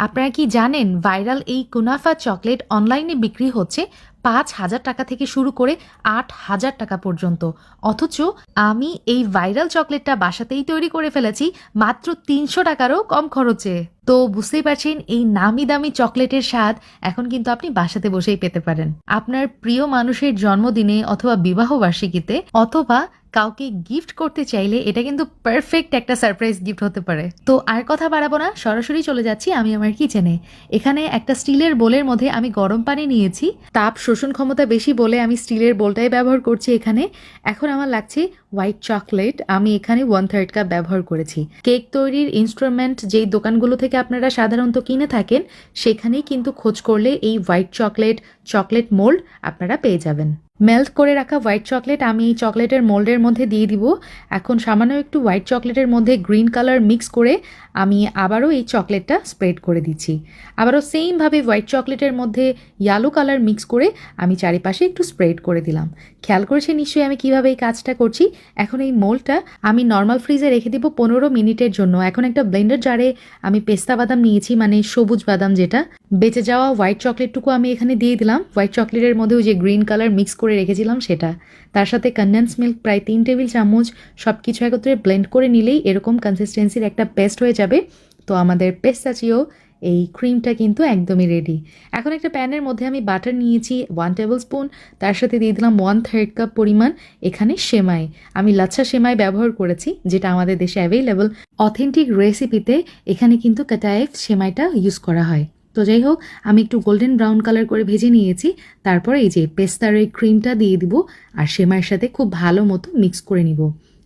আপনারা কি জানেন ভাইরাল এই কুনাফা চকলেট অনলাইনে বিক্রি হচ্ছে ৫,০০০ টাকা থেকে শুরু করে ৮,০০০ টাকা পর্যন্ত। অথচ আমি এই ভাইরাল চকলেটটা বাসাতেই তৈরি করে ফেলেছি মাত্র ৩০০ টাকারও কম খরচে। তো বুঝতেই পারছেন এই নামি দামি চকলেটের স্বাদ এখন কিন্তু আপনি বাসাতে বসেই পেতে পারেন। আপনার প্রিয় মানুষের জন্মদিনে অথবা বিবাহ বার্ষিকীতে অথবা কাউকে গিফট করতে চাইলে এটা কিন্তু পারফেক্ট একটা সারপ্রাইজ গিফট হতে পারে। তো আর কথা বাড়াবো না, সরাসরি চলে যাচ্ছি আমি আমার কিচেনে। এখানে একটা স্টিলের বোলের মধ্যে আমি গরম পানি নিয়েছি। তাপ শোষণ ক্ষমতা বেশি বলে আমি স্টিলের বোলটাই ব্যবহার করছি এখানে। এখন আমার লাগছে হোয়াইট চকলেট। আমি এখানে 1/3 কাপ ব্যবহার করেছি। কেক তৈরির ইনস্ট্রুমেন্ট যেই দোকানগুলো থেকে আপনারা সাধারণত কিনে থাকেন সেখানেই কিন্তু খোঁজ করলে এই হোয়াইট চকলেট মোল্ড আপনারা পেয়ে যাবেন। মেল্ট করে রাখা হোয়াইট চকলেট আমি এই চকলেটের মোল্ডের মধ্যে দিয়ে দিব। এখন সামান্য একটু হোয়াইট চকলেটের মধ্যে গ্রিন কালার মিক্স করে আমি আবারও এই চকলেটটা স্প্রেড করে দিচ্ছি। আবারও সেমভাবে হোয়াইট চকলেটের মধ্যে ইয়েলো কালার মিক্স করে আমি চারিপাশে একটু স্প্রেড করে দিলাম। খেয়াল করেছে নিশ্চয়ই আমি কিভাবে এই কাজটা করছি। এখন এই মোল্ডটা আমি নর্মাল ফ্রিজে রেখে দিব 15 মিনিটের জন্য। এখন একটা ব্লেন্ডার জারে আমি পেস্তা বাদাম নিয়েছি, মানে সবুজ বাদাম যেটা। বেঁচে যাওয়া হোয়াইট চকলেটটুকু আমি এখানে দিয়ে দিলাম। হোয়াইট চকলেটের মধ্যে ওই যে গ্রিন কালার মিক্স করে রেখেছিলাম সেটা। তার সাথে কনডেন্স মিল্ক প্রায় 3 টেবিল চামচ, সব কিছু একত্রে ব্লেন্ড করে নিলেই এরকম কনসিস্টেন্সির একটা পেস্ট হয়ে যাবে। তো আমাদের পেস্তাচিও এই ক্রিমটা কিন্তু একদমই রেডি। এখন একটা প্যানের মধ্যে আমি বাটার নিয়েছি 1 টেবিল স্পুন। তার সাথে দিয়ে দিলাম 1/3 কাপ পরিমাণ এখানে সেমাই। আমি লাচ্ছা সেমাই ব্যবহার করেছি, যেটা আমাদের দেশে অ্যাভেলেবল। অথেন্টিক রেসিপিতে এখানে কিন্তু কাটায়েফ সেমাইটা ইউজ করা হয়। তো যাই হোক, আমি একটু গোল্ডেন ব্রাউন কালার করে ভেজে নিয়েছি। তারপরে এই যে পেস্তার এই ক্রিমটা দিয়ে দিব আর সেমাইয়ের সাথে খুব ভালো মতো মিক্স করে নিব।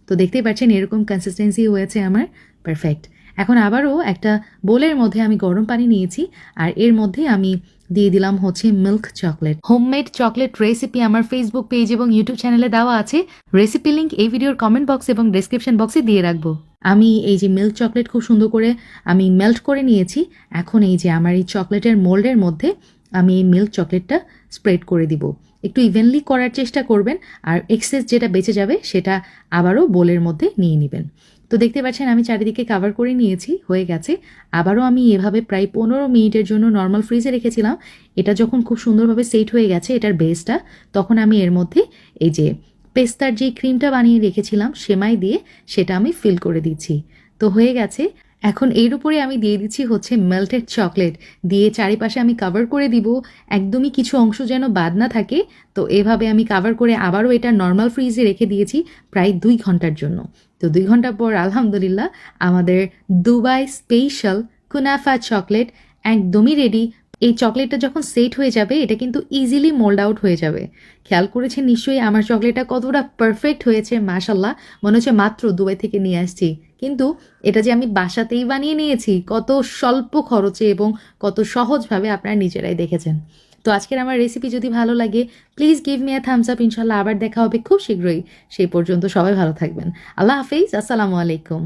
তো দেখতেই পাচ্ছেন এরকম কনসিস্টেন্সি হয়েছে আমার, পারফেক্ট। এখন আবারও একটা বোলের মধ্যে আমি গরম পানি নিয়েছি আর এর মধ্যে আমি দিয়ে দিলাম হচ্ছে milk chocolate. Homemade chocolate recipe আমার ফেসবুক পেজ এবং ইউটিউব চ্যানেলে দেওয়া আছে। রেসিপি লিঙ্ক এই ভিডিওর কমেন্ট বক্স এবং ডেসক্রিপশন বক্সে দিয়ে রাখবো। আমি এই যে মিল্ক চকলেট খুব সুন্দর করে আমি মেল্ট করে নিয়েছি। এখন এই যে আমার এই চকলেটের মোল্ডের মধ্যে আমি এই মিল্ক চকলেটটা স্প্রেড করে দিব। একটু ইভেনলি করার চেষ্টা করবেন আর এক্সেস যেটা বেঁচে যাবে সেটা আবারও বোলের মধ্যে নিয়ে নেবেন। তো দেখতে পাচ্ছেন আমি চারিদিকে কাভার করে নিয়েছি, হয়ে গেছে। আবারও আমি এভাবে প্রায় 15 মিনিটের জন্য নর্মাল ফ্রিজে রেখেছিলাম। এটা যখন খুব সুন্দরভাবে সেট হয়ে গেছে এটার বেসটা, তখন আমি এর মধ্যে এই যে পেস্তার যে ক্রিমটা বানিয়ে রেখেছিলাম সেমাই দিয়ে সেটা আমি ফিল করে দিচ্ছি। তো হয়ে গেছে। এখন এর উপরে আমি দিয়ে দিচ্ছি হচ্ছে মেল্টেড চকলেট, দিয়ে চারিপাশে আমি কাভার করে দিব, একদমই কিছু অংশ যেন বাদ না থাকে। তো এভাবে আমি কাভার করে আবারও এটা নর্মাল ফ্রিজে রেখে দিয়েছি প্রায় 2 ঘন্টার জন্য। তো 2 ঘন্টা পর আলহামদুলিল্লাহ আমাদের দুবাই স্পেশাল কুনাফা চকলেট একদমই রেডি। এই চকলেটটা যখন সেট হয়ে যাবে এটা কিন্তু ইজিলি মোল্ড আউট হয়ে যাবে। খেয়াল করেছেন নিশ্চয়ই আমার চকলেটটা কতটা পারফেক্ট হয়েছে, মাশাল্লাহ। মনে হচ্ছে মাত্র দুবাই থেকে নিয়ে আসছি। কিন্তু এটা যে আমি বাসাতেই বানিয়ে নিয়েছি কত স্বল্প খরচে এবং কত সহজভাবে, আপনারা নিজেরাই দেখেছেন। তো আজকের আমার রেসিপি যদি ভালো লাগে please give me a Thums up. ইনশাল্লাহ আবার দেখা হবে খুব শীঘ্রই। সেই পর্যন্ত সবাই ভালো থাকবেন। আল্লাহ হাফেজ, আসসালামু আলাইকুম।